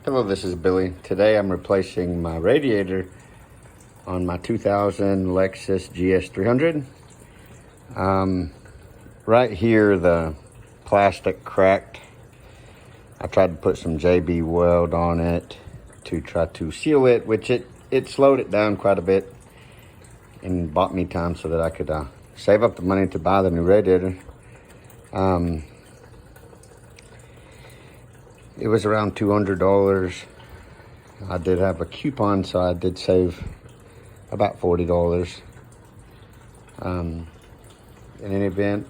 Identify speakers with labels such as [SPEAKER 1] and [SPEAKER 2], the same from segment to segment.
[SPEAKER 1] Hello, this is Billy. Today I'm replacing my radiator on my 2000 Lexus GS300. Right here the plastic cracked. I tried to put some JB weld on it to try to seal it, which it slowed it down quite a bit and bought me time so that I could save up the money to buy the new radiator. It was around $200. I did have a coupon, so I did save about $40. In any event,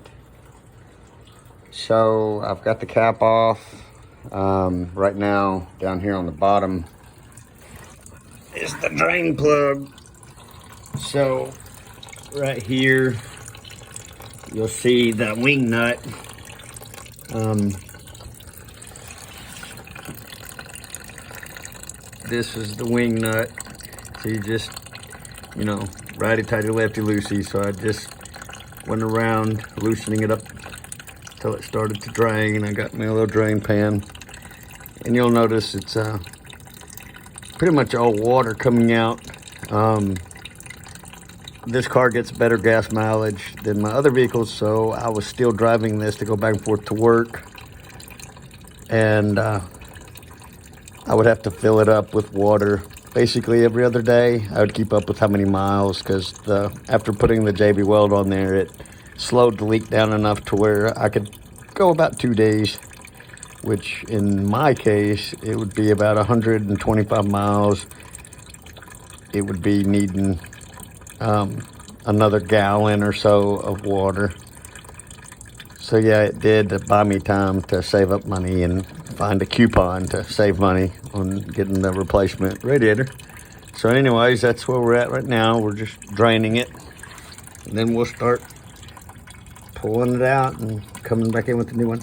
[SPEAKER 1] so I've got the cap off. Right now, down here on the bottom is the drain plug. So right here, you'll see that wing nut. This is the wing nut. So you just, righty tighty, lefty loosey. So I just went around loosening it up till it started to drain. I got my little drain pan, and you'll notice it's pretty much all water coming out. This car gets better gas mileage than my other vehicles, so I was still driving this to go back and forth to work, and I would have to fill it up with water basically every other day. I would keep up with how many miles, because after putting the JB weld on there, it slowed the leak down enough to where I could go about 2 days, which in my case, it would be about 125 miles. It would be needing another gallon or so of water. So yeah, it did buy me time to save up money and find a coupon to save money on getting the replacement radiator. So anyways, that's where we're at right now. We're just draining it, and then we'll start pulling it out and coming back in with the new one.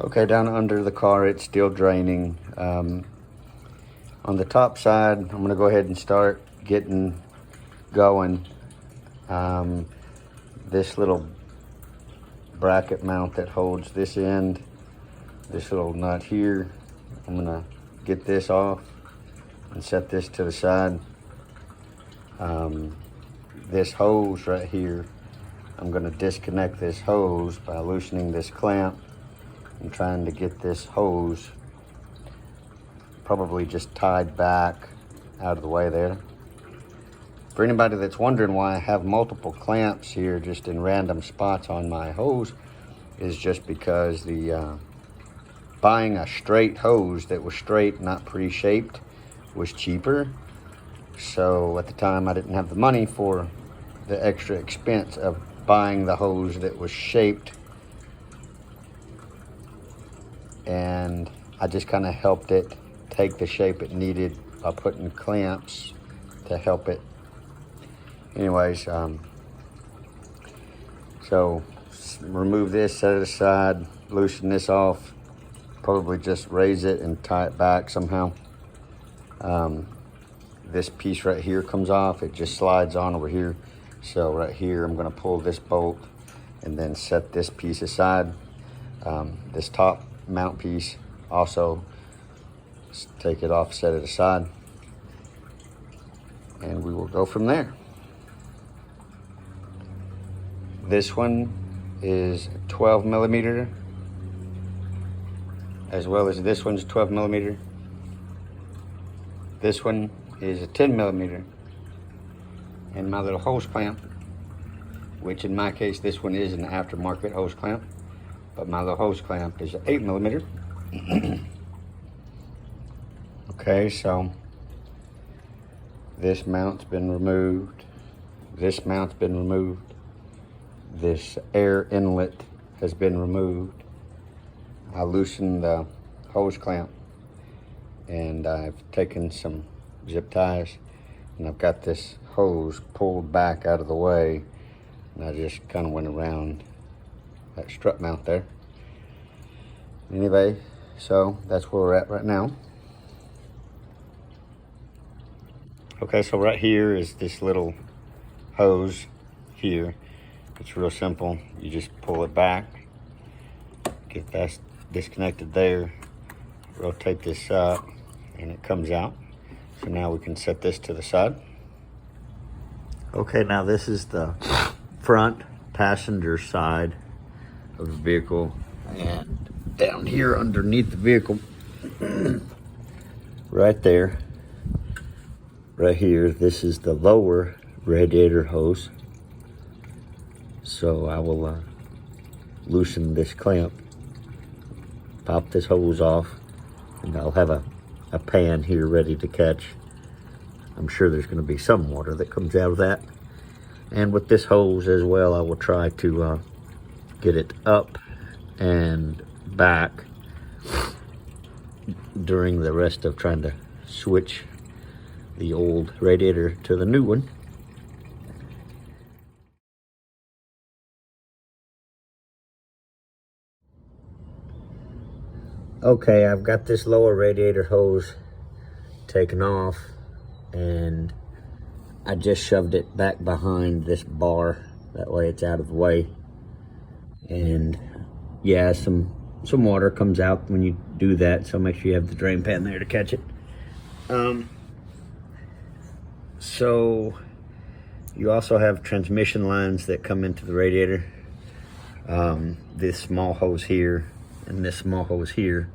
[SPEAKER 1] Okay, down under the car, it's still draining. On the top side, I'm gonna go ahead and start getting going. This little bracket mount that holds this end, this little nut here, I'm gonna get this off and set this to the side. This hose right here, I'm gonna disconnect this hose by loosening this clamp and trying to get this hose probably just tied back out of the way there. For anybody that's wondering why I have multiple clamps here just in random spots on my hose, is just because buying a straight hose that was straight, not pre-shaped, was cheaper. So at the time I didn't have the money for the extra expense of buying the hose that was shaped, and I just kind of helped it take the shape it needed by putting clamps to help it. Anyways, so remove this, set it aside, loosen this off, probably just raise it and tie it back somehow. This piece right here comes off, it just slides on over here. So right here, I'm gonna pull this bolt and then set this piece aside. This top mount piece, also take it off, set it aside, and we will go from there. This one is 12 millimeter, as well as this one's 12 millimeter. This one is a 10 millimeter. And my little hose clamp, which in my case, this one is an aftermarket hose clamp, but my little hose clamp is 8 millimeter. Okay, so this mount's been removed. This mount's been removed. This air inlet has been removed. I loosened the hose clamp, and I've taken some zip ties, and I've got this hose pulled back out of the way, and I just kind of went around that strut mount there. Anyway, so that's where we're at right now. Okay, so right here is this little hose here. It's real simple. You just pull it back, get that disconnected there, rotate this up and it comes out. So now we can set this to the side. Okay, now this is the front passenger side of the vehicle, and down here underneath the vehicle, right there, right here, this is the lower radiator hose. So I will loosen this clamp, pop this hose off, and I'll have a pan here ready to catch. I'm sure there's going to be some water that comes out of that. And with this hose as well, I will try to get it up and back during the rest of trying to switch the old radiator to the new one. Okay, I've got this lower radiator hose taken off, and I just shoved it back behind this bar. That way it's out of the way. And yeah, some water comes out when you do that, so make sure you have the drain pan there to catch it. So you also have transmission lines that come into the radiator. This small hose here and this small hose here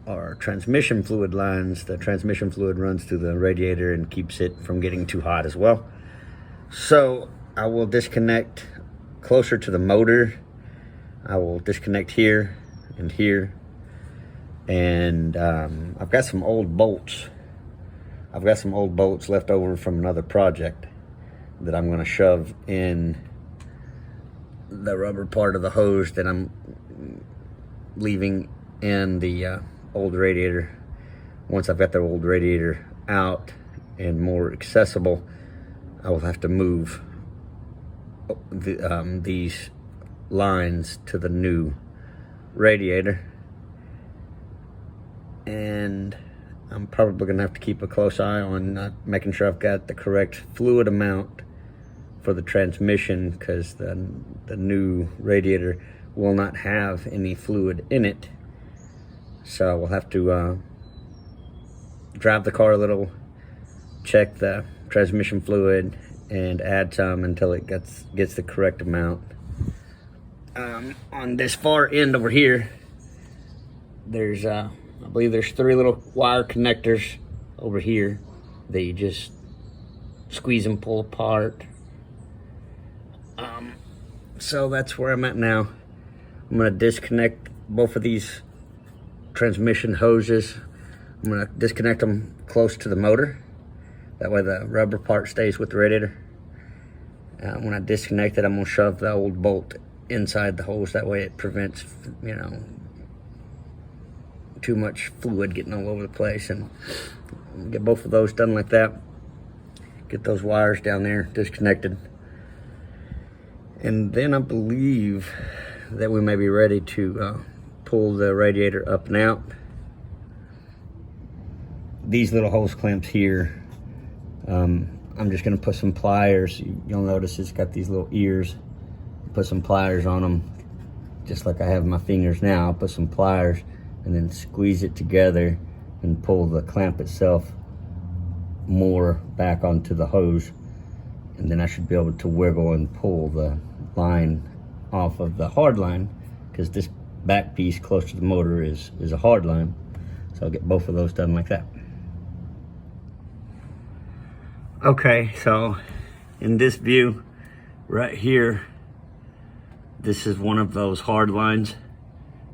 [SPEAKER 1] are transmission fluid lines. The transmission fluid runs through the radiator and keeps it from getting too hot as well. So I will disconnect closer to the motor. I will disconnect here and here. And I've got some old bolts. I've got some old bolts left over from another project that I'm gonna shove in the rubber part of the hose that I'm leaving in the old radiator. Once I've got the old radiator out and more accessible, I will have to move these lines to the new radiator. And I'm probably gonna have to keep a close eye on making sure I've got the correct fluid amount for the transmission, because the new radiator will not have any fluid in it. So we'll have to drive the car a little, check the transmission fluid, and add some until it gets the correct amount. On this far end over here, there's I believe there's 3 little wire connectors over here that you just squeeze and pull apart. So that's where I'm at now. I'm gonna disconnect both of these transmission hoses. I'm gonna disconnect them close to the motor. That way the rubber part stays with the radiator. When I disconnect it, I'm gonna shove the old bolt inside the hose. That way it prevents, you know, too much fluid getting all over the place. And get both of those done like that. Get those wires down there disconnected. And then I believe that we may be ready to pull the radiator up and out. These little hose clamps here, I'm just gonna put some pliers. You'll notice it's got these little ears. Put some pliers on them, just like I have my fingers now. I'll put some pliers and then squeeze it together and pull the clamp itself more back onto the hose. And then I should be able to wiggle and pull the line off of the hard line, because this back piece close to the motor is a hard line. So I'll get both of those done like that. Okay, so in this view right here, this is one of those hard lines,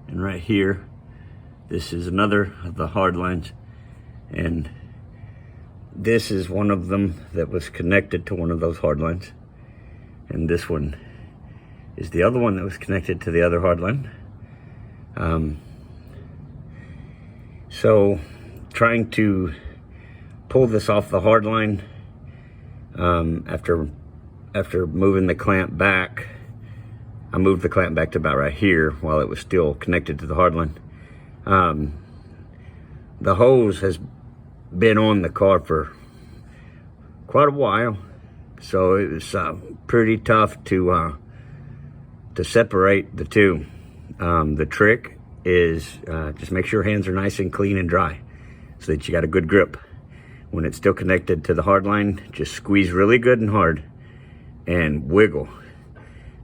[SPEAKER 1] and right here, this is another of the hard lines, and this is one of them that was connected to one of those hard lines, and this one is the other one that was connected to the other hard line. So trying to pull this off the hard line, after moving the clamp back, I moved the clamp back to about right here while it was still connected to the hard line. The hose has been on the car for quite a while, so it was pretty tough to separate the two. The trick is just make sure your hands are nice and clean and dry so that you got a good grip. When it's still connected to the hard line, just squeeze really good and hard and wiggle.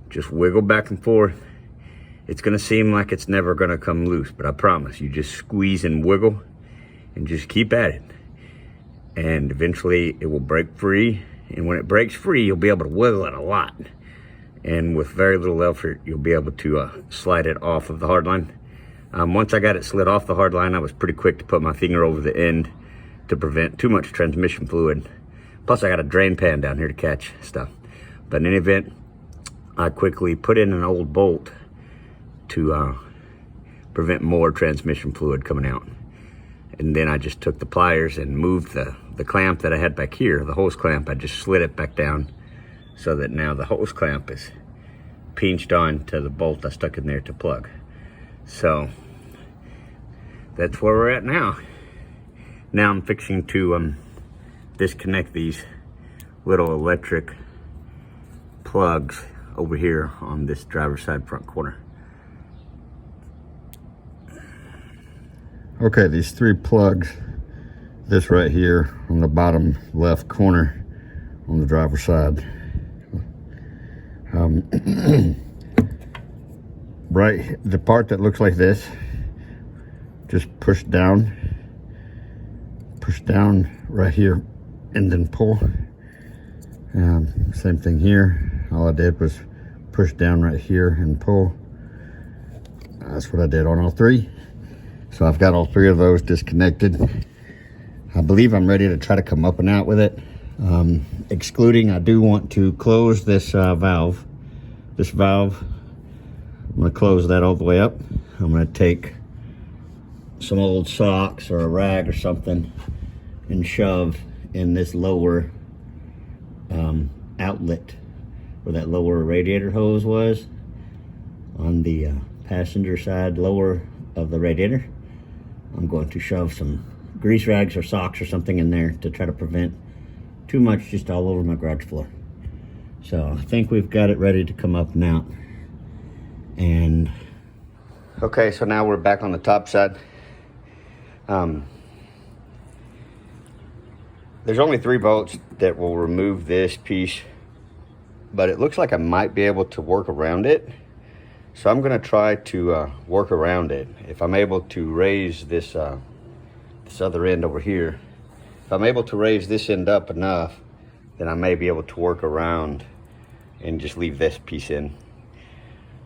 [SPEAKER 1] Just wiggle back and forth. It's gonna seem like it's never gonna come loose, but I promise you, just squeeze and wiggle and just keep at it. And eventually it will break free. And when it breaks free, you'll be able to wiggle it a lot. And with very little effort, you'll be able to slide it off of the hard line. Once I got it slid off the hard line, I was pretty quick to put my finger over the end to prevent too much transmission fluid. Plus I got a drain pan down here to catch stuff. But in any event, I quickly put in an old bolt to prevent more transmission fluid coming out. And then I just took the pliers and moved the clamp that I had back here, the hose clamp. I just slid it back down so that now the hose clamp is pinched on to the bolt I stuck in there to plug. So that's where we're at now. Now I'm fixing to disconnect these little electric plugs over here on this driver's side front corner. Okay, these 3 plugs, this right here on the bottom left corner on the driver's side. Right, the part that looks like this, just push down right here and then pull. Same thing here. All I did was push down right here and pull. That's what I did on all 3. So I've got all 3 of those disconnected. I believe I'm ready to try to come up and out with it. Excluding, I do want to close this valve. This valve, I'm going to close that all the way up. I'm going to take some old socks or a rag or something and shove in this lower outlet where that lower radiator hose was on the passenger side lower of the radiator. I'm going to shove some grease rags or socks or something in there to try to prevent too much just all over my garage floor. So I think we've got it ready to come up and out. And okay, so now we're back on the top side. There's only 3 bolts that will remove this piece, but it looks like I might be able to work around it. So I'm gonna try to work around it. If I'm able to raise this this other end over here, if I'm able to raise this end up enough, then I may be able to work around and just leave this piece in.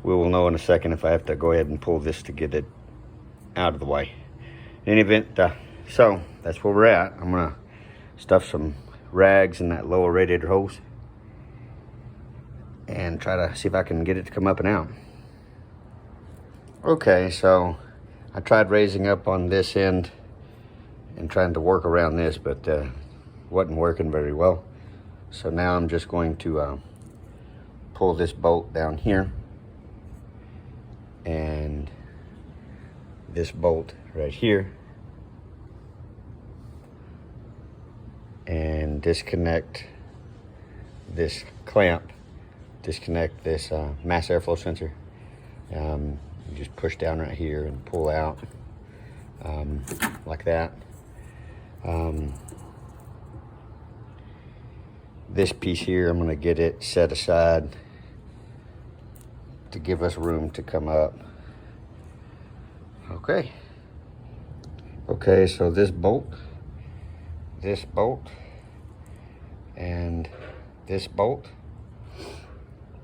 [SPEAKER 1] We will know in a second if I have to go ahead and pull this to get it out of the way. In any event, so that's where we're at. I'm gonna stuff some rags in that lower radiator hose and try to see if I can get it to come up and out. Okay, so I tried raising up on this end and trying to work around this, but wasn't working very well. So now I'm just going to pull this bolt down here and this bolt right here and disconnect this clamp, disconnect this mass airflow sensor. You just push down right here and pull out like that. This piece here, I'm going to get it set aside to give us room to come up. Okay, so this bolt, and this bolt,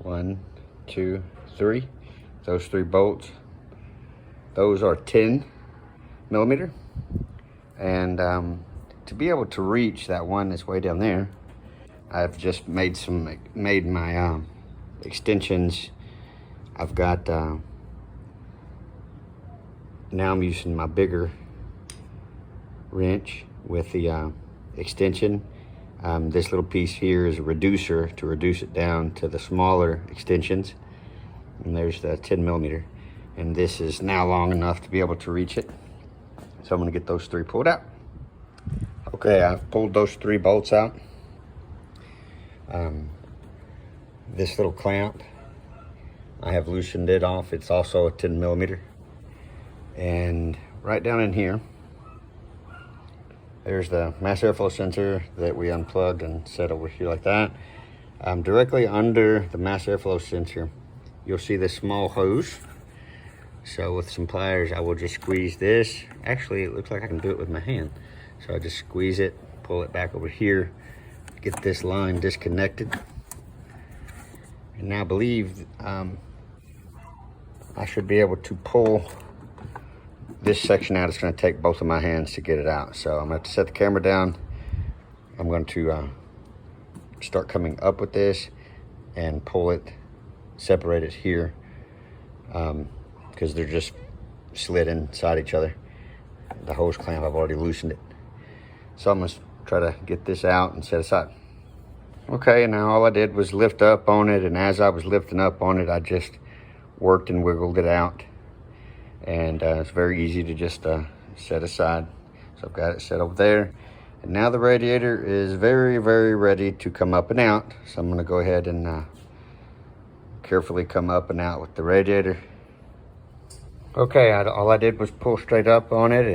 [SPEAKER 1] 1, 2, 3, those 3 bolts, those are 10 millimeter. And to be able to reach that one that's way down there, I've just made my extensions. I've got now I'm using my bigger wrench with the extension. This little piece here is a reducer to reduce it down to the smaller extensions. And there's the 10 millimeter. And this is now long enough to be able to reach it. So I'm gonna get those 3 pulled out. Okay, I've pulled those 3 bolts out. This little clamp, I have loosened it off. It's also a 10 millimeter. And right down in here, there's the mass airflow sensor that we unplugged and set over here like that. Directly under the mass airflow sensor, you'll see this small hose. So with some pliers, I will just squeeze this. Actually, it looks like I can do it with my hand. So I just squeeze it, pull it back over here, get this line disconnected. And now I believe I should be able to pull this section out. It's going to take both of my hands to get it out. So I'm going to have to set the camera down. I'm going to start coming up with this and pull it, separate it here, because they're just slid inside each other. The hose clamp, I've already loosened it. So I'm going to try to get this out and set aside. Okay, now all I did was lift up on it, and as I was lifting up on it, I just worked and wiggled it out. And it's very easy to just set aside. So I've got it set over there. And now the radiator is very, very ready to come up and out. So I'm going to go ahead and carefully come up and out with the radiator. Okay, all I did was pull straight up on it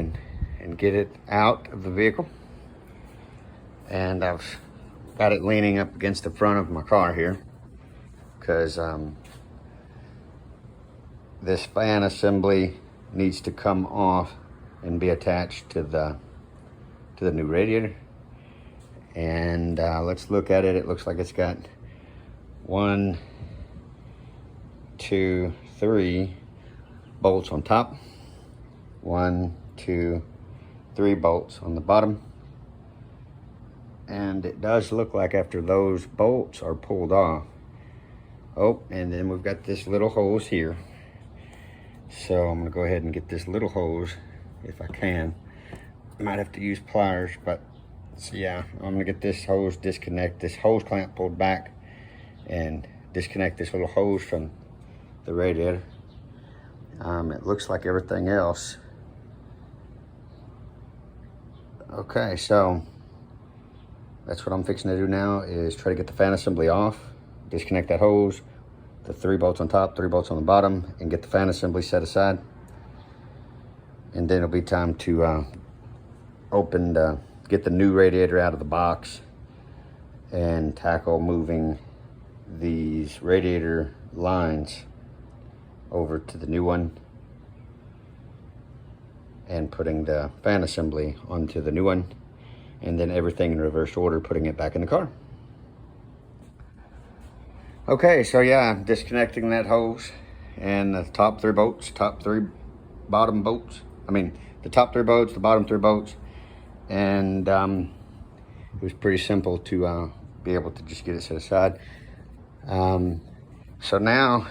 [SPEAKER 1] and get it out of the vehicle. And I've got it leaning up against the front of my car here, because this fan assembly needs to come off and be attached to the new radiator. And let's look at it. It looks like it's got 1, 2, 3 bolts on top, 1, 2, 3 bolts on the bottom. And it does look like after those bolts are pulled off, oh, and then we've got this little hose here. So I'm gonna go ahead and get this little hose if I can. I might have to use pliers, but so yeah, I'm gonna get this hose, disconnect this hose clamp pulled back, and disconnect this little hose from the radiator. It looks like everything else. Okay, so that's what I'm fixing to do now, is try to get the fan assembly off, disconnect that hose, the 3 bolts on top, 3 bolts on the bottom, and get the fan assembly set aside. And then it'll be time to get the new radiator out of the box and tackle moving these radiator lines over to the new one and putting the fan assembly onto the new one, and then everything in reverse order, putting it back in the car. Okay, so yeah, I'm disconnecting that hose and the top 3 bolts, top 3 bottom bolts. I mean, the top 3 bolts, the bottom 3 bolts. And it was pretty simple to be able to just get it set aside. So now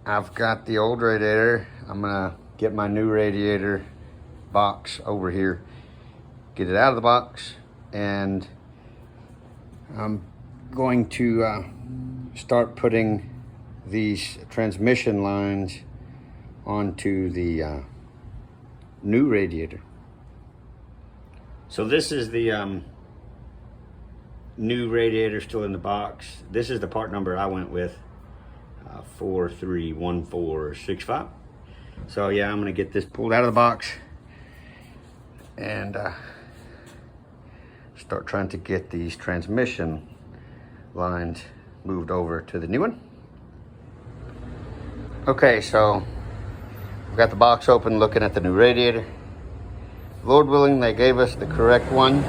[SPEAKER 1] I've got the old radiator. I'm gonna get my new radiator box over here, get it out of the box, and I'm going to start putting these transmission lines onto the new radiator. So this is the new radiator still in the box. This is the part number I went with, 431465. So yeah, I'm gonna get this pulled out of the box and start trying to get these transmission lines moved over to the new one. Okay, so I've got the box open, looking at the new radiator. Lord willing, they gave us the correct one.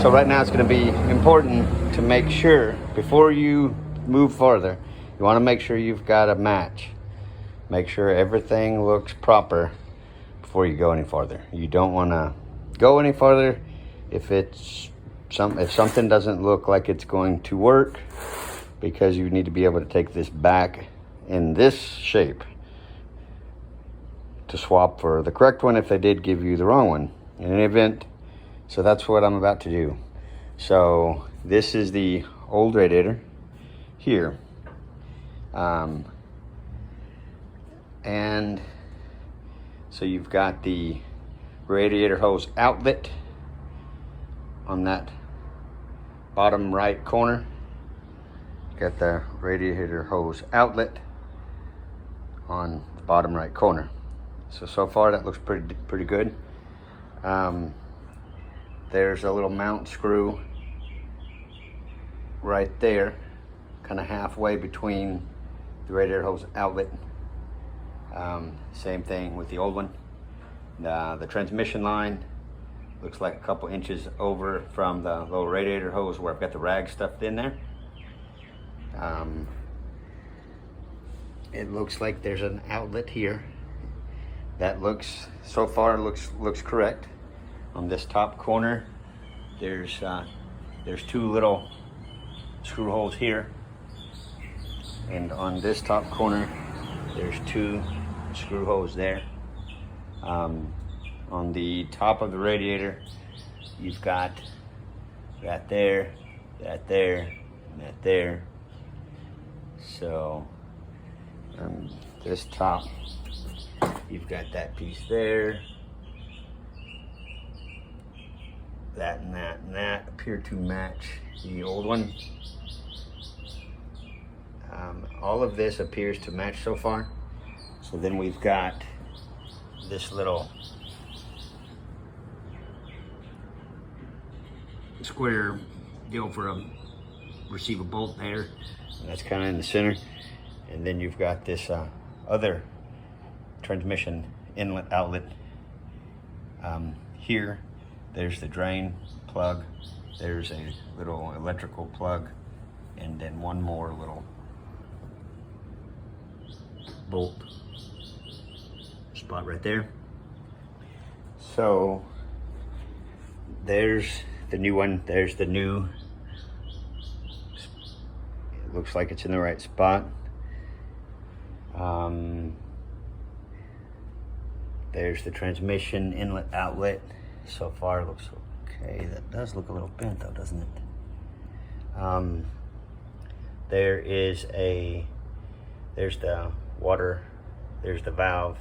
[SPEAKER 1] So right now it's going to be important to make sure, before you move farther, you want to make sure you've got a match. Make sure everything looks proper before you go any farther. You don't want to go any farther if something doesn't look like it's going to work, because you need to be able to take this back in this shape to swap for the correct one if they did give you the wrong one in any event. So that's what I'm about to do. So this is the old radiator here, and so you've got the radiator hose outlet on that bottom right corner. Got the radiator hose outlet on the bottom right corner. So far that looks pretty good. There's a little mount screw right there, kind of halfway between the radiator hose outlet. Same thing with the old one. The transmission line looks like a couple inches over from the little radiator hose where I've got the rag stuffed in there. It looks like there's an outlet here. That looks, so far looks correct. On this top corner, there's two little screw holes here. And on this top corner, there's two screw holes there. On the top of the radiator, you've got that there, that there, and that there. So this top, you've got that piece there, that and that and that appear to match the old one. All of this appears to match so far. So then we've got this little square deal for a receiver bolt there, and that's kind of in the center. And then you've got this other transmission inlet outlet here. There's the drain plug, there's a little electrical plug, and then one more little bolt spot right there. So there's the new one, there's the new, it looks like it's in the right spot. There's the transmission inlet outlet. So far it looks okay. That does look a little bent though, doesn't it? There's the water, there's the valve,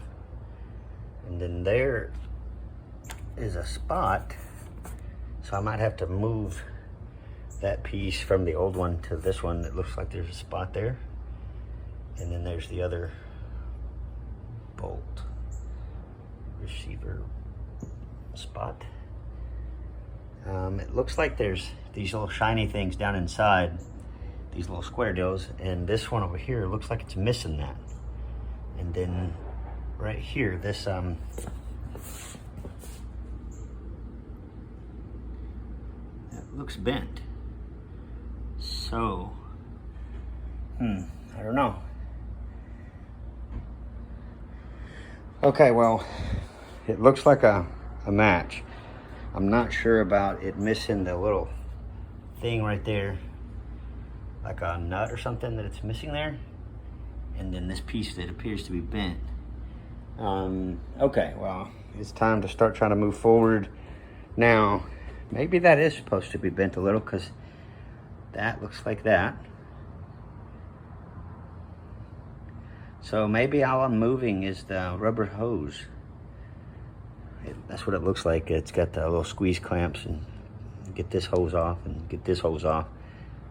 [SPEAKER 1] and then there is a spot, so I might have to move that piece from the old one to this one. That looks like there's a spot there, and then there's the other bolt receiver spot. It looks like there's these little shiny things down inside, these little square deals, and this one over here looks like it's missing that. And then right here, this it looks bent. So I don't know. Okay, well, it looks like a match. I'm not sure about it missing the little thing right there, like a nut or something that it's missing there, and then this piece that appears to be bent. Okay, well, it's time to start trying to move forward now. Maybe that is supposed to be bent a little, because that looks like that. So maybe all I'm moving is the rubber hose. That's what it looks like. It's got the little squeeze clamps, and get this hose off and get this hose off,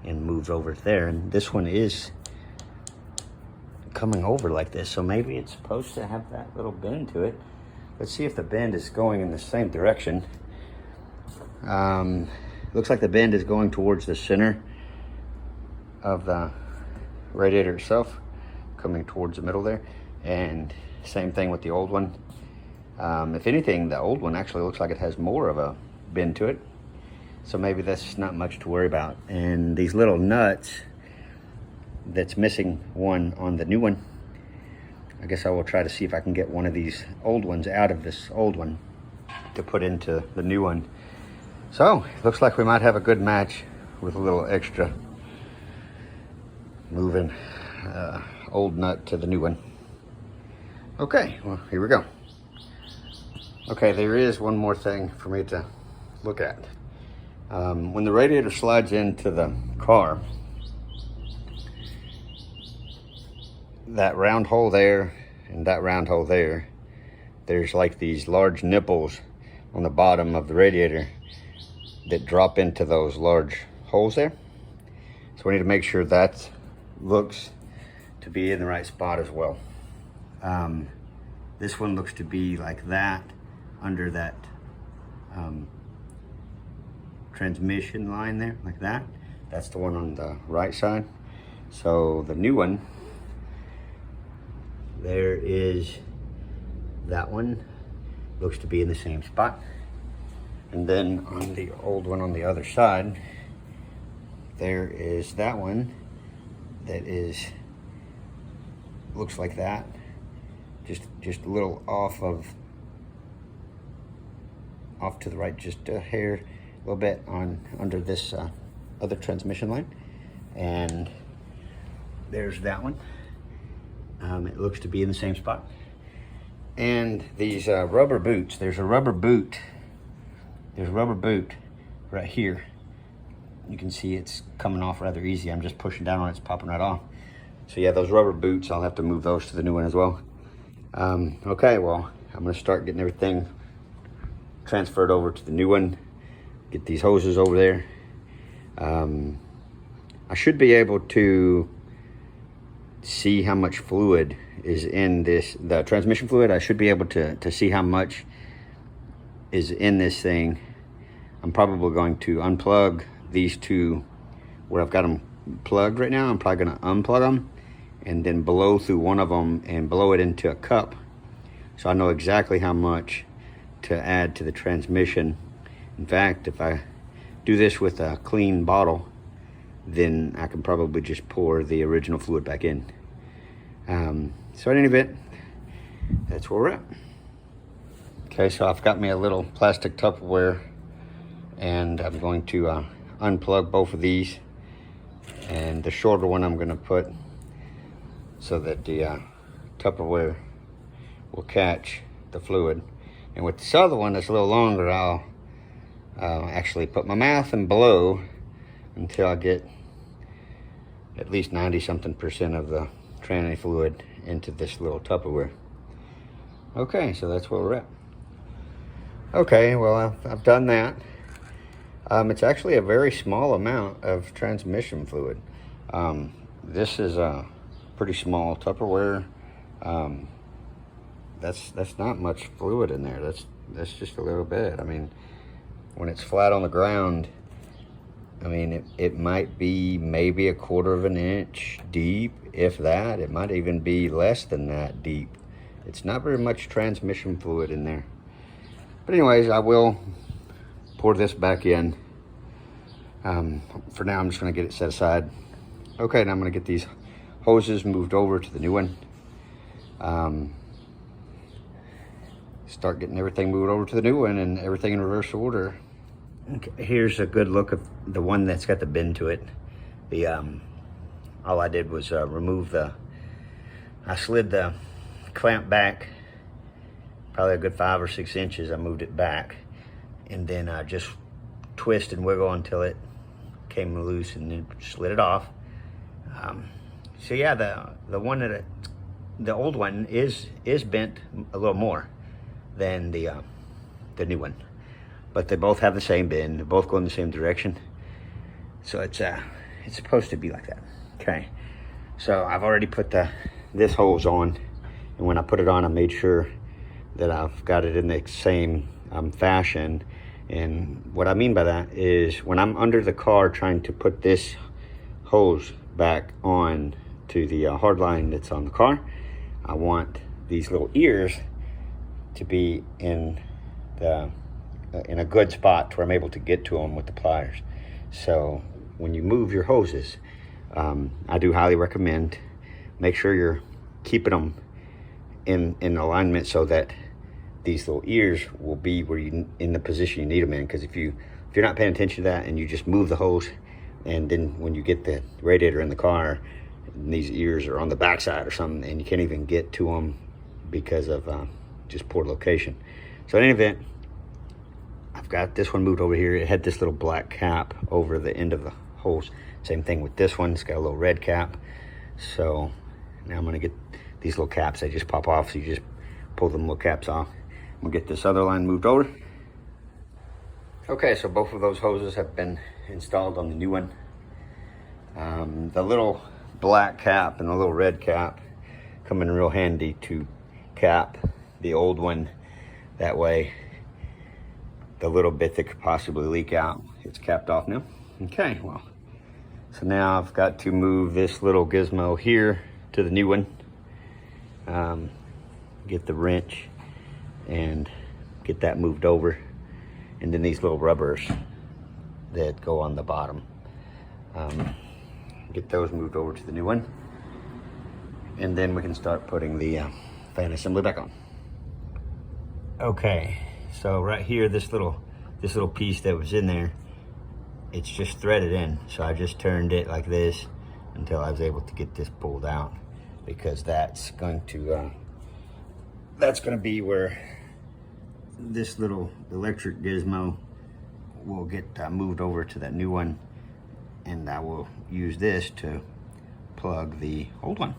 [SPEAKER 1] and moves over there. And this one is coming over like this, so maybe it's supposed to have that little bend to it. Let's see if the bend is going in the same direction. Looks like the bend is going towards the center of the radiator itself, coming towards the middle there. And same thing with the old one. If anything, the old one actually looks like it has more of a bend to it, so maybe that's not much to worry about. And these little nuts that's missing one on the new one, I guess I will try to see if I can get one of these old ones out of this old one to put into the new one. So looks like we might have a good match with a little extra moving old nut to the new one. Okay, well, here we go. Okay, there is one more thing for me to look at. When the radiator slides into the car, that round hole there and that round hole there, there's like these large nipples on the bottom of the radiator that drop into those large holes there. So we need to make sure that looks to be in the right spot as well. This one looks to be like that, under that transmission line there, like that. That's the one on the right side. So the new one, there is that one, looks to be in the same spot. And then on the old one on the other side, there is that one that is, looks like that. Just a little off to the right, just a hair, a little bit on under this other transmission line. And there's that one. It looks to be in the same spot. And these rubber boots, there's a rubber boot right here. You can see it's coming off rather easy. I'm just pushing down on it, it's popping right off. So yeah, those rubber boots, I'll have to move those to the new one as well. Okay, well, I'm gonna start getting everything transferred over to the new one. Get these hoses over there. I should be able to see how much fluid is in this, the transmission fluid. I should be able to see how much is in this thing. I'm probably going to unplug these two where I've got them plugged right now. I'm probably gonna unplug them and then blow through one of them and blow it into a cup, so I know exactly how much to add to the transmission. In fact, if I do this with a clean bottle, then I can probably just pour the original fluid back in. So in any event, that's where we're at. Okay, so I've got me a little plastic Tupperware, and I'm going to unplug both of these, and the shorter one I'm going to put so that the Tupperware will catch the fluid. And with this other one that's a little longer, I'll actually put my mouth and blow until I get at least 90-something% of the tranny fluid into this little Tupperware. Okay, so that's where we're at. Okay, well, I've done that. It's actually a very small amount of transmission fluid. This is a pretty small Tupperware. That's not much fluid in there. That's just a little bit. I mean, when it's flat on the ground, I mean, it might be maybe 1/4 of an inch deep, if that. It might even be less than that deep. It's not very much transmission fluid in there. But anyways, I will pour this back in. For now, I'm just gonna get it set aside. Okay, now I'm gonna get these hoses moved over to the new one. Start getting everything moved over to the new one and everything in reverse order. Okay, here's a good look of the one that's got the bend to it. The all I did was remove I slid the clamp back probably a good 5 or 6 inches. I moved it back, and then I just twist and wiggle until it came loose, and then slid it off. So yeah, the one that the old one is bent a little more than the new one, but they both have the same bend. They both go in the same direction, so it's supposed to be like that. Okay, so I've already put this hose on, and when I put it on, I made sure that I've got it in the same fashion. And what I mean by that is, when I'm under the car trying to put this hose back on to the hard line that's on the car, I want these little ears to be in a good spot to where I'm able to get to them with the pliers. So when you move your hoses, I do highly recommend make sure you're keeping them in alignment so that these little ears will be where you in the position you need them in. Because if you're not paying attention to that and you just move the hose, and then when you get the radiator in the car, these ears are on the backside or something, and you can't even get to them because of just poor location. So in any event, I've got this one moved over here. It had this little black cap over the end of the hose. Same thing with this one. It's got a little red cap. So now I'm gonna get these little caps. They just pop off, so you just pull them little caps off. I'm gonna get this other line moved over. Okay, so both of those hoses have been installed on the new one. The little black cap and the little red cap come in real handy to cap the old one. That way, the little bit that could possibly leak out, it's capped off now. Okay, well, so now I've got to move this little gizmo here to the new one. Get the wrench and get that moved over. And then these little rubbers that go on the bottom, get those moved over to the new one. And then we can start putting the fan assembly back on. Okay, so right here, this little piece that was in there, it's just threaded in. So I just turned it like this until I was able to get this pulled out, because that's going to be where this little electric gizmo will get moved over to that new one, and I will use this to plug the old one.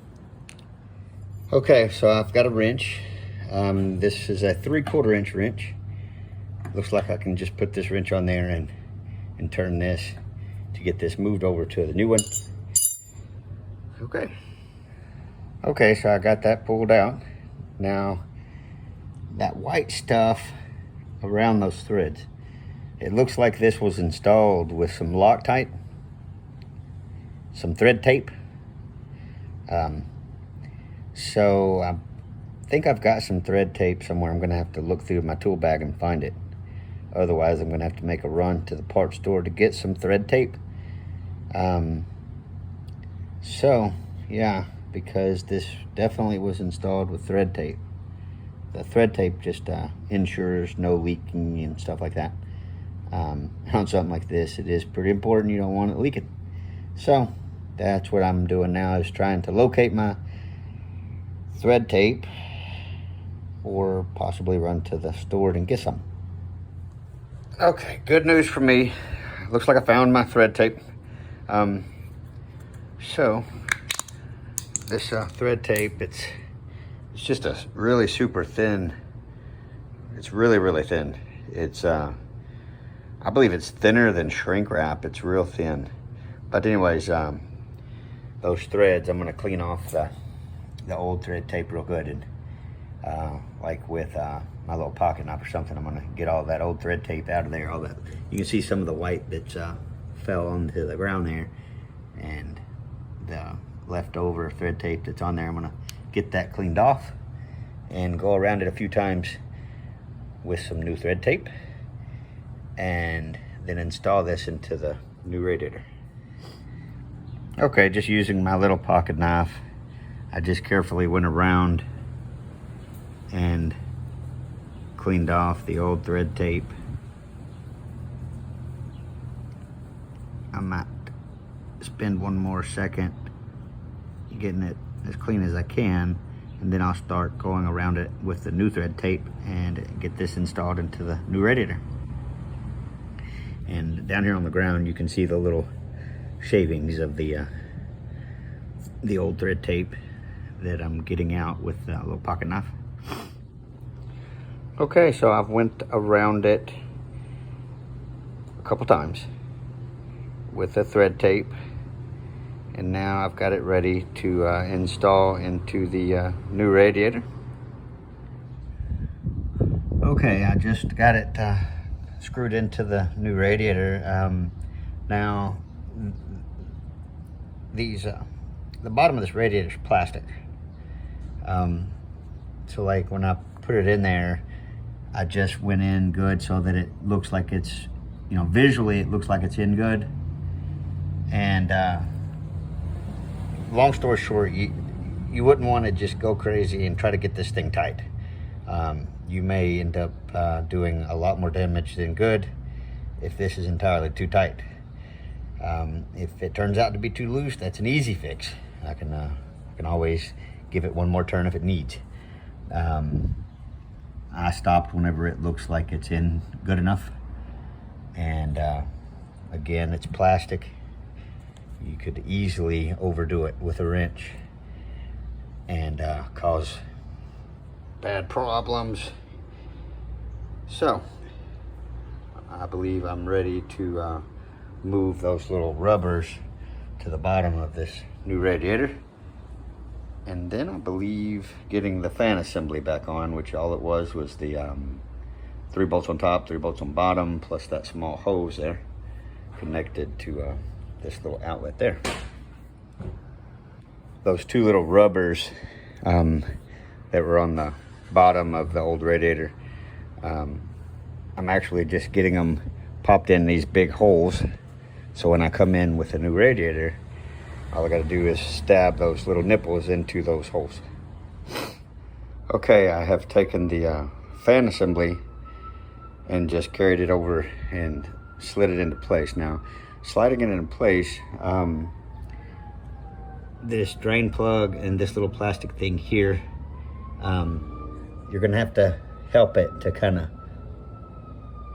[SPEAKER 1] Okay, so I've got a wrench. This is a 3/4 inch wrench. Looks like I can just put this wrench on there and turn this to get this moved over to the new one. Okay, so I got that pulled out. Now, that white stuff around those threads, it looks like this was installed with some Loctite, some thread tape. So I think I've got some thread tape somewhere. I'm gonna have to look through my tool bag and find it. Otherwise, I'm gonna have to make a run to the parts store to get some thread tape. So yeah, because this definitely was installed with thread tape. The thread tape just ensures no leaking and stuff like that. On something like this, it is pretty important. You don't want it leaking. So that's what I'm doing now, is trying to locate my thread tape, or possibly run to the store and get some. Okay, good news for me. Looks like I found my thread tape. So this thread tape, it's just a really super thin. It's really thin. It's I believe it's thinner than shrink wrap. It's real thin. But anyways, those threads, I'm gonna clean off the old thread tape real good, and like with my little pocket knife or something, I'm gonna get all that old thread tape out of there. All that, you can see some of the white that's fell onto the ground there, and the leftover thread tape that's on there. I'm gonna get that cleaned off and go around it a few times with some new thread tape, and then install this into the new radiator. Okay, just using my little pocket knife, I just carefully went around and cleaned off the old thread tape. I might spend one more second getting it as clean as I can, and then I'll start going around it with the new thread tape and get this installed into the new radiator. And down here on the ground, you can see the little shavings of the old thread tape that I'm getting out with a little pocket knife. Okay, so I've went around it a couple times with the thread tape, and now I've got it ready to install into the new radiator. Okay, I just got it screwed into the new radiator. Now, the bottom of this radiator is plastic. So like when I put it in there, I just went in good so that it looks like it's, visually it looks like it's in good. And long story short, you wouldn't want to just go crazy and try to get this thing tight. You may end up doing a lot more damage than good if this is entirely too tight. If it turns out to be too loose, that's an easy fix. I can always give it one more turn if it needs. I stopped whenever it looks like it's in good enough. And again, it's plastic. You could easily overdo it with a wrench and cause bad problems. So I believe I'm ready to move those little rubbers to the bottom of this new radiator. And then I believe getting the fan assembly back on, which all it was the 3 bolts on top, 3 bolts on bottom, plus that small hose there connected to this little outlet there. Those 2 little rubbers that were on the bottom of the old radiator, I'm actually just getting them popped in these big holes, so when I come in with a new radiator, all I got to do is stab those little nipples into those holes. Okay, I have taken the fan assembly and just carried it over and slid it into place. Now, sliding it into place, this drain plug and this little plastic thing here, you're gonna have to help it to kind of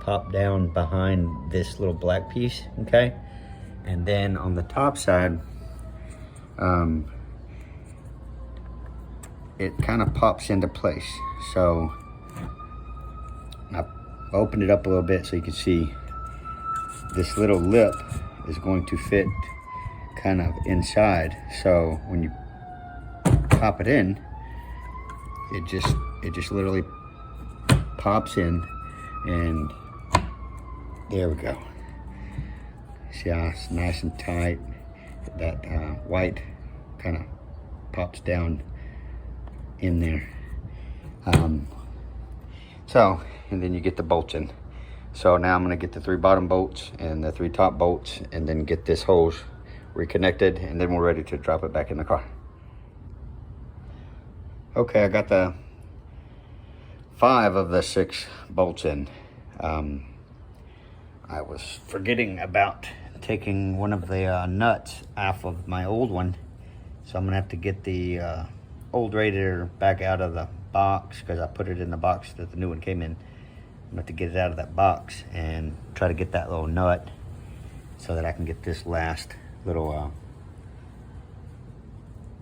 [SPEAKER 1] pop down behind this little black piece, okay? And then on the top side, it kind of pops into place. So I opened it up a little bit so you can see this little lip is going to fit kind of inside. So when you pop it in, it just literally pops in, and there we go. See how it's nice and tight? That white kind of pops down in there. And then you get the bolts in. So now I'm gonna get the 3 bottom bolts and the 3 top bolts, and then get this hose reconnected, and then we're ready to drop it back in the car. Okay, I got the 5 of the 6 bolts in. I was forgetting about taking one of the nuts off of my old one, so I'm gonna have to get the old radiator back out of the box, because I put it in the box that the new one came in. I'm gonna have to get it out of that box and try to get that little nut so that I can get this last little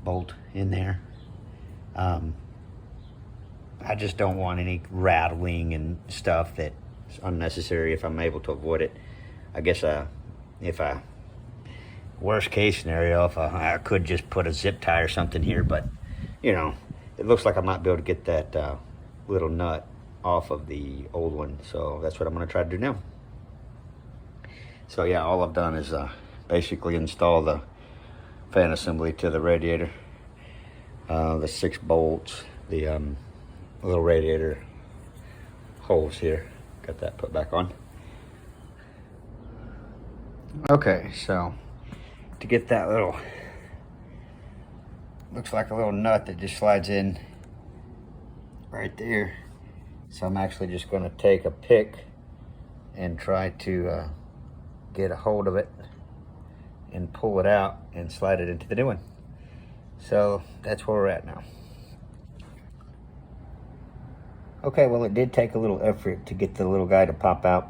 [SPEAKER 1] bolt in there. I just don't want any rattling and stuff that's unnecessary if I'm able to avoid it. I guess if I, worst case scenario, if I could just put a zip tie or something here, but you know, it looks like I might be able to get that little nut off of the old one, so that's what I'm going to try to do now. So yeah, all I've done is basically install the fan assembly to the radiator, the 6 bolts, the little radiator holes here, got that put back on. Okay, so to get that little, looks like a little nut that just slides in right there. So I'm actually just going to take a pick and try to get a hold of it and pull it out and slide it into the new one. So that's where we're at now. Okay, well, it did take a little effort to get the little guy to pop out.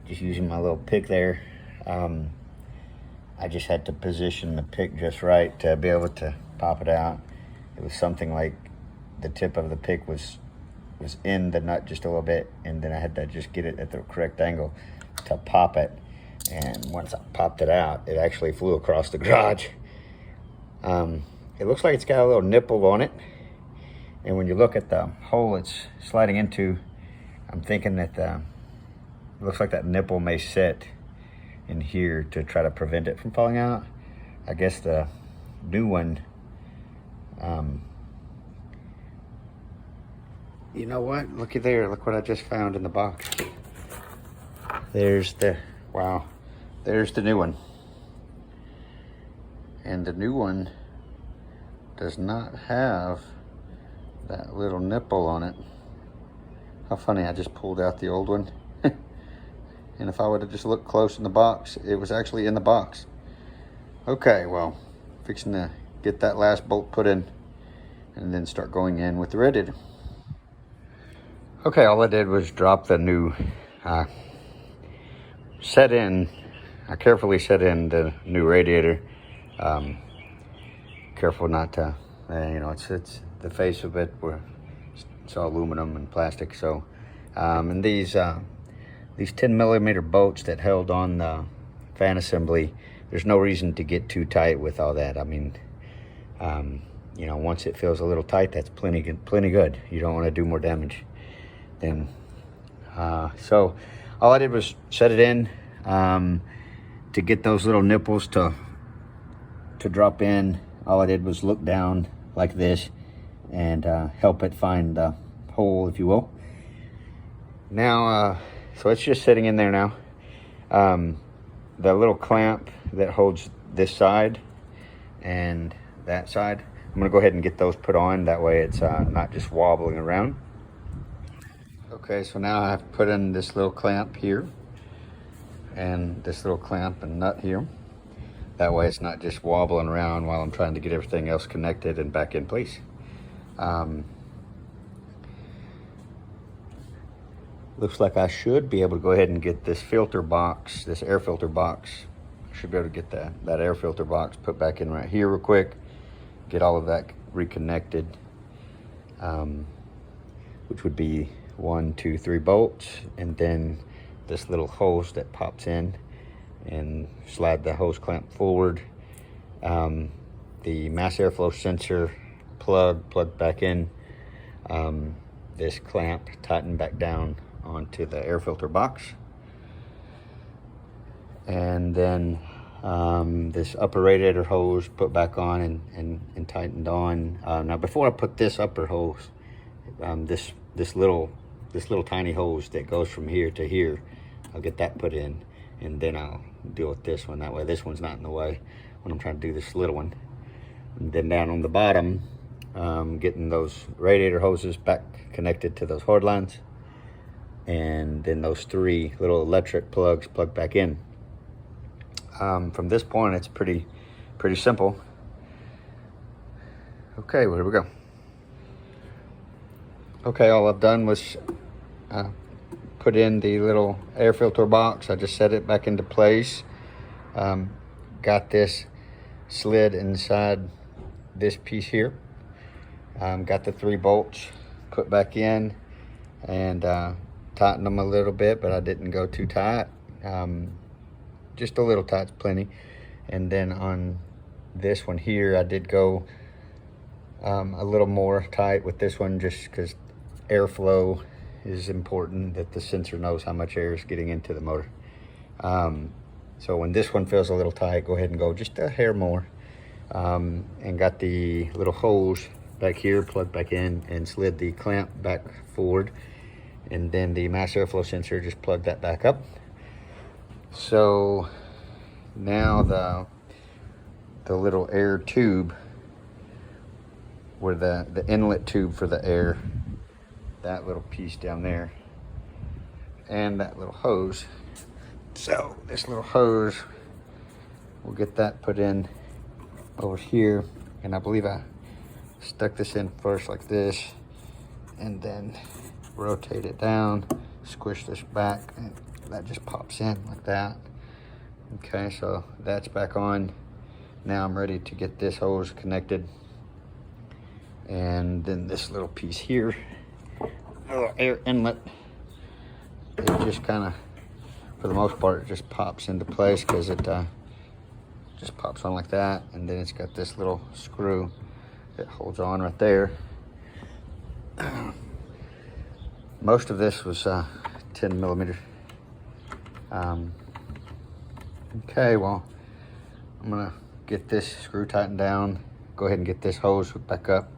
[SPEAKER 1] Just using my little pick there. I just had to position the pick just right to be able to pop it out. It was something like the tip of the pick was in the nut just a little bit, and then I had to just get it at the correct angle to pop it. And once I popped it out, it actually flew across the garage. It looks like it's got a little nipple on it, and when you look at the hole it's sliding into, I'm thinking that it looks like that nipple may sit in here to try to prevent it from falling out. I guess the new one, you know what? Looky there, look what I just found in the box. There's the, wow, there's the new one. And the new one does not have that little nipple on it. How funny, I just pulled out the old one. And if I would have just looked close in the box, it was actually in the box. Okay, well, fixing to get that last bolt put in and then start going in with the radiator. Okay, all I did was drop the new I carefully set in the new radiator. Careful not to, you know, it's the face of it, where it's all aluminum and plastic. So, and these 10mm bolts that held on the fan assembly, there's no reason to get too tight with all that. I mean, You know, once it feels a little tight, that's plenty good. You don't want to do more damage. Then, so all I did was set it in to get those little nipples to drop in. All I did was look down like this and help it find the hole, if you will. Now, so it's just sitting in there now. The little clamp that holds this side and that side, I'm gonna go ahead and get those put on. That way it's not just wobbling around. Okay, so now I have put in this little clamp here and this little clamp and nut here. That way it's not just wobbling around while I'm trying to get everything else connected and back in place. Looks like I should be able to go ahead and get this filter box, this air filter box. I should be able to get that air filter box put back in right here real quick. Get all of that reconnected, which would be 1, 2, 3 bolts, and then this little hose that pops in, and slide the hose clamp forward. The mass airflow sensor plug back in. This clamp tighten back down onto the air filter box, and then this upper radiator hose put back on and tightened on. Now before I put this upper hose, this little tiny hose that goes from here to here, I'll get that put in, and then I'll deal with this one. That way this one's not in the way when I'm trying to do this little one. And then down on the bottom, getting those radiator hoses back connected to those hard lines, and then those 3 little electric plugs plugged back in. From this point, it's pretty simple. Okay, well, here we go. Okay, all I've done was put in the little air filter box. I just set it back into place. Got this slid inside this piece here. Got the 3 bolts put back in and tightened them a little bit, but I didn't go too tight. Just a little tight's plenty. And then on this one here, I did go a little more tight with this one, just because airflow is important, that the sensor knows how much air is getting into the motor. So when this one feels a little tight, go ahead and go just a hair more. And got the little hose back here plugged back in and slid the clamp back forward, and then the mass airflow sensor, just plugged that back up. So now the little air tube, where the inlet tube for the air, that little piece down there, and that little hose. So this little hose, we'll get that put in over here, and I believe I stuck this in first like this, and then rotate it down, squish this back, and that just pops in like that. Okay, so that's back on. Now I'm ready to get this hose connected, and then this little piece here, little air inlet, it just kind of, for the most part, it just pops into place, because it just pops on like that, and then it's got this little screw that holds on right there. Most of this was 10 millimeter. Okay, well, I'm gonna get this screw tightened down, go ahead and get this hose hooked back up,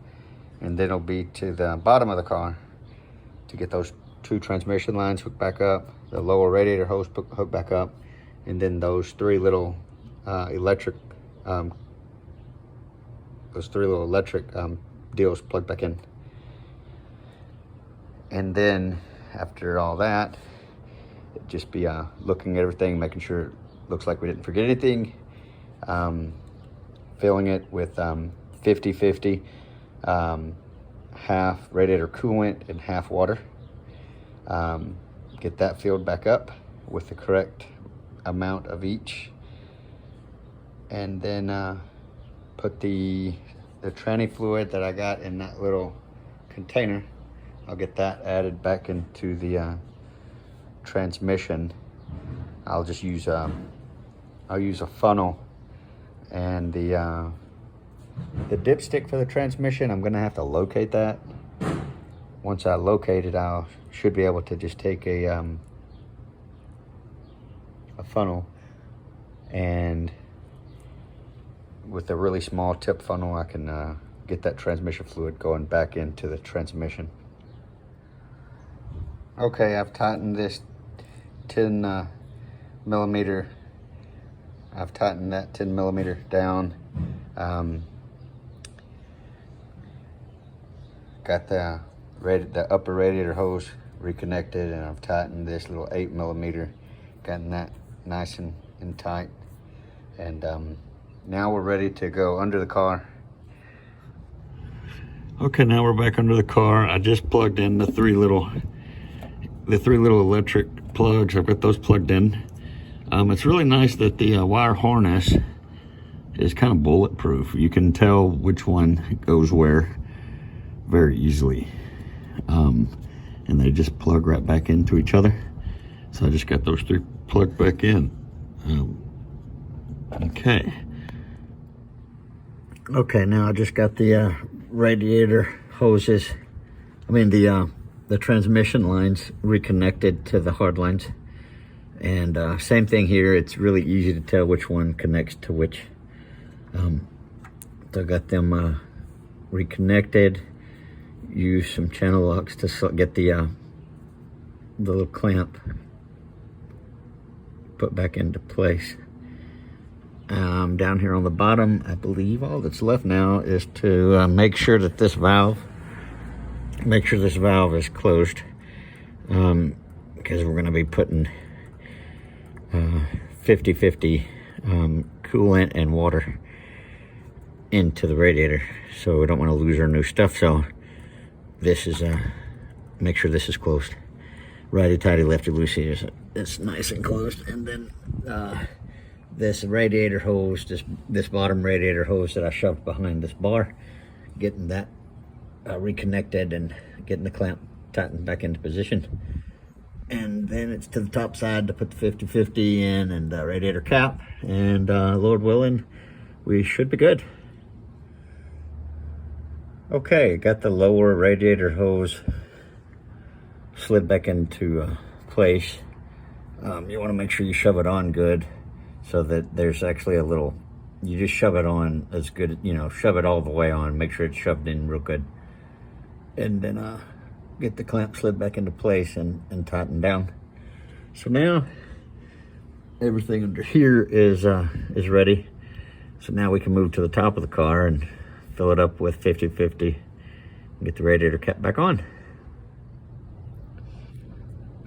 [SPEAKER 1] and then it'll be to the bottom of the car to get those 2 transmission lines hooked back up, the lower radiator hose hooked back up, and then those 3 little electric deals plugged back in. And then after all that, it'd just be looking at everything, making sure it looks like we didn't forget anything, filling it with 50-50, half radiator coolant and half water. Get that filled back up with the correct amount of each, and then put the tranny fluid that I got in that little container, I'll get that added back into the transmission. I'll just use I'll use a funnel and the The dipstick for the transmission, I'm gonna have to locate that. Once I locate it, I should be able to just take a funnel, and with a really small tip funnel, I can get that transmission fluid going back into the transmission. Okay, I've tightened this 10 millimeter. I've tightened that 10 millimeter down. Got the upper radiator hose reconnected, and I've tightened this little 8 millimeter, gotten that nice and tight. And now we're ready to go under the car. Okay, now we're back under the car. I just plugged in the three little electric plugs. I've got those plugged in. It's really nice that the wire harness is kind of bulletproof. You can tell which one goes where very easily. And they just plug right back into each other. So I just got those three plugged back in. Okay, now I just got the radiator hoses, the transmission lines reconnected to the hard lines. And same thing here, it's really easy to tell which one connects to which. So I got them reconnected. Use some channel locks to get the little clamp put back into place. Down here on the bottom, I believe all that's left now is to make sure this valve is closed, because we're going to be putting 50-50 coolant and water into the radiator, so we don't want to lose our new stuff. So this is make sure this is closed, righty tighty, lefty loosey. It's nice and closed. And then this radiator hose, this bottom radiator hose that I shoved behind this bar, getting that reconnected and getting the clamp tightened back into position. And then it's to the top side to put the 50-50 in, and the radiator cap, and Lord willing, we should be good. Okay, got the lower radiator hose slid back into place. You want to make sure you shove it on good, so that there's actually a little, you just shove it on as good, shove it all the way on, make sure it's shoved in real good. And then get the clamp slid back into place and tighten down. So now everything under here is ready. So now we can move to the top of the car and fill it up with 50-50 and get the radiator cap back on.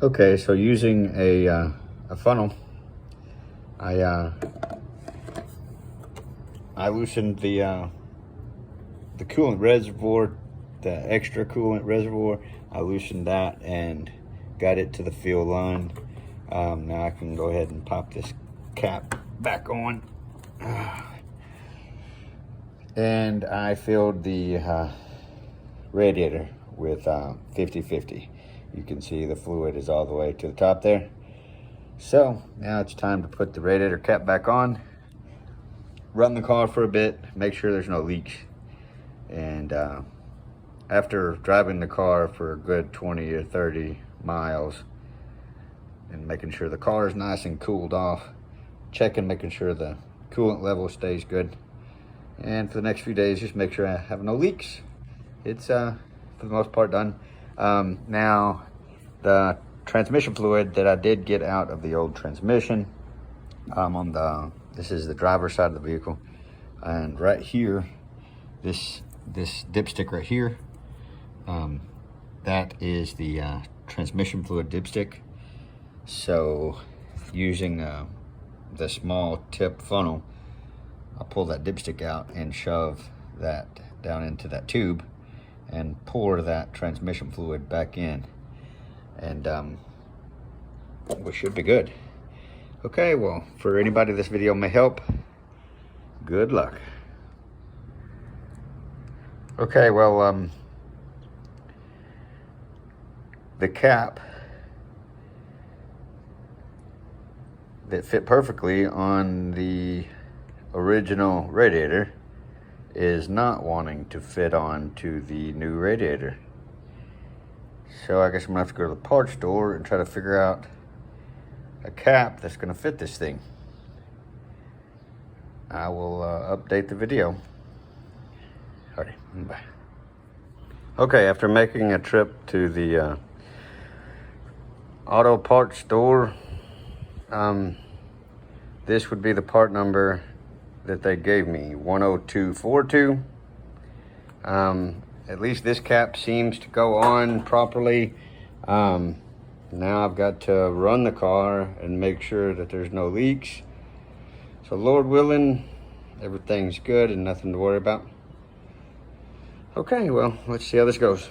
[SPEAKER 1] Okay, so using a funnel, I loosened the coolant reservoir, the extra coolant reservoir. I loosened that and got it to the fill line. Now I can go ahead and pop this cap back on. And I filled the radiator with 50-50. You can see the fluid is all the way to the top there. So now it's time to put the radiator cap back on, run the car for a bit, make sure there's no leaks. And after driving the car for a good 20 or 30 miles and making sure the car is nice and cooled off, making sure the coolant level stays good, and for the next few days just make sure I have no leaks. It's for the most part done. Now the transmission fluid that I did get out of the old transmission, this is the driver's side of the vehicle, and right here, this dipstick right here, that is the transmission fluid dipstick. So using the small tip funnel, I'll pull that dipstick out and shove that down into that tube and pour that transmission fluid back in, and we should be good. Okay, well, for anybody this video may help, good luck. Okay, well, the cap that fit perfectly on the original radiator is not wanting to fit on to the new radiator. So I guess I'm gonna have to go to the parts store and try to figure out a cap that's gonna fit this thing. I will update the video. Alrighty, bye. Okay, after making a trip to the auto parts store, this would be the part number that they gave me, 10242. At least this cap seems to go on properly. Now I've got to run the car and make sure that there's no leaks. So Lord willing, everything's good and nothing to worry about. Okay, well, let's see how this goes.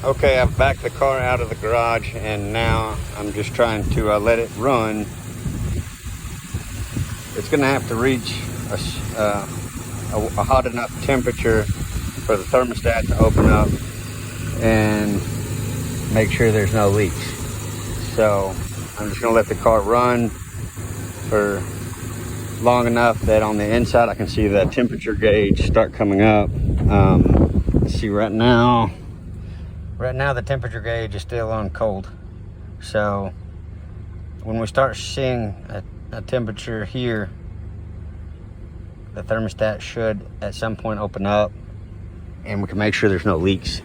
[SPEAKER 1] Okay, I've backed the car out of the garage and now I'm just trying to let it run. It's gonna have to reach a hot enough temperature for the thermostat to open up and make sure there's no leaks. So I'm just gonna let the car run for long enough that on the inside I can see the temperature gauge start coming up. Let's see, right now the temperature gauge is still on cold. So when we start seeing a temperature here, the thermostat should at some point open up and we can make sure there's no leaks.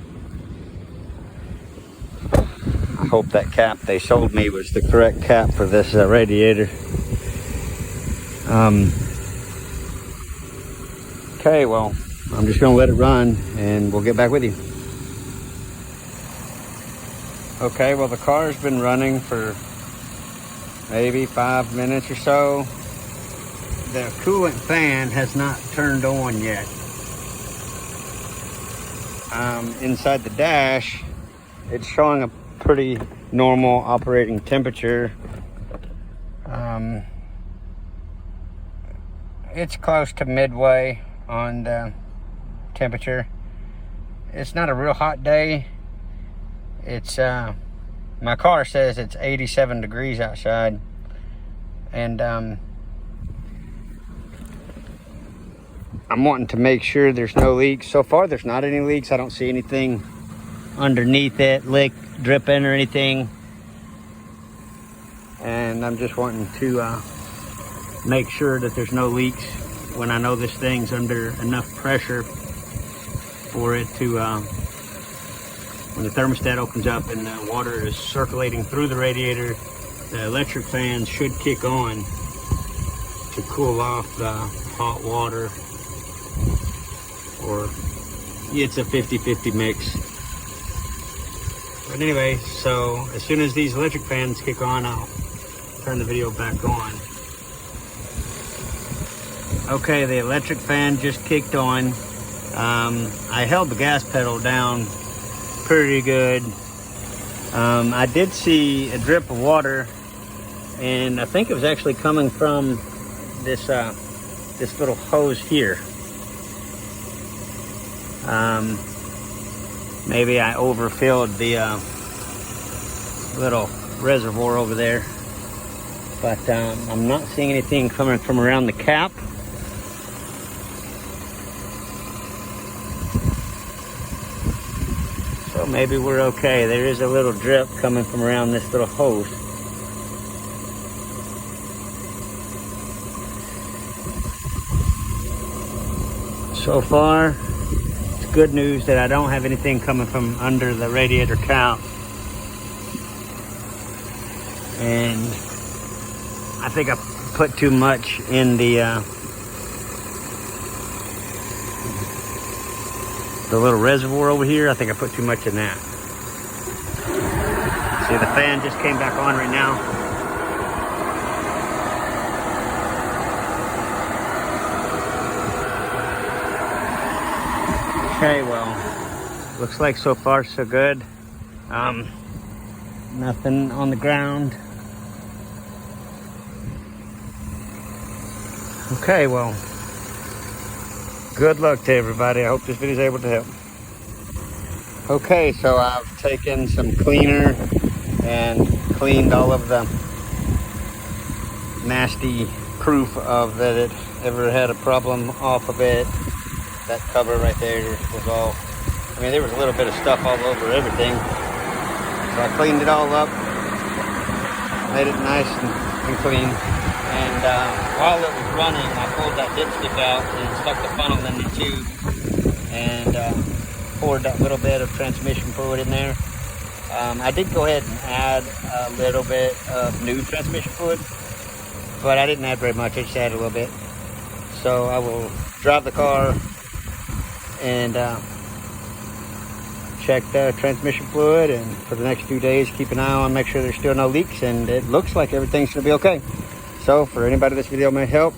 [SPEAKER 1] I hope that cap they sold me was the correct cap for this radiator. Okay, well, I'm just gonna let it run and we'll get back with you. Okay, well, the car's been running for maybe 5 minutes or so. The coolant fan has not turned on yet. Inside the dash, it's showing a pretty normal operating temperature. It's close to midway on the temperature. It's not a real hot day. It's my car says it's 87 degrees outside, and I'm wanting to make sure there's no leaks. So far there's not any leaks. I don't see anything underneath it dripping or anything, and I'm just wanting to make sure that there's no leaks when I know this thing's under enough pressure for it to when the thermostat opens up and the water is circulating through the radiator, the electric fans should kick on to cool off the hot water. Or it's a 50-50 mix. But anyway, so as soon as these electric fans kick on, I'll turn the video back on. Okay, the electric fan just kicked on. I held the gas pedal down pretty good. I did see a drip of water, and I think it was actually coming from this little hose here. Maybe I overfilled the little reservoir over there, but I'm not seeing anything coming from around the cap. So maybe we're okay. There is a little drip coming from around this little hose. So far, it's good news that I don't have anything coming from under the radiator cap. And I think I put too much in the little reservoir over here. I think I put too much in that. See, the fan just came back on right now. Okay, well, looks like so far so good. Nothing on the ground. Okay, well, good luck to everybody. I hope this video is able to help. Okay, so I've taken some cleaner and cleaned all of the nasty proof of that it ever had a problem off of it. That cover right there was all, I mean, there was a little bit of stuff all over everything. So I cleaned it all up, made it nice and clean. And while it was running, I pulled that dipstick out and stuck the funnel in the tube and poured that little bit of transmission fluid in there. I did go ahead and add a little bit of new transmission fluid, but I didn't add very much. I just added a little bit. So I will drive the car and check the transmission fluid, and for the next 2 days keep an eye on, make sure there's still no leaks, and it looks like everything's gonna be okay. So for anybody this video may help,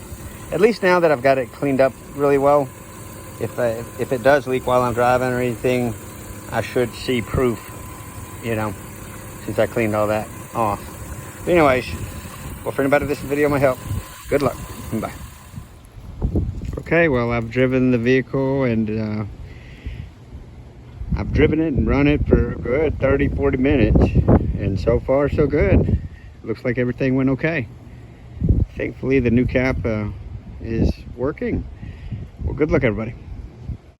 [SPEAKER 1] at least now that I've got it cleaned up really well, if it does leak while I'm driving or anything, I should see proof, you know, since I cleaned all that off. But anyways, well, for anybody this video may help, good luck. Bye. Okay, well, I've driven the vehicle, and I've driven it and run it for a good 30-40 minutes, and so far so good. Looks like everything went okay. Thankfully the new cap is working. Well, good luck everybody.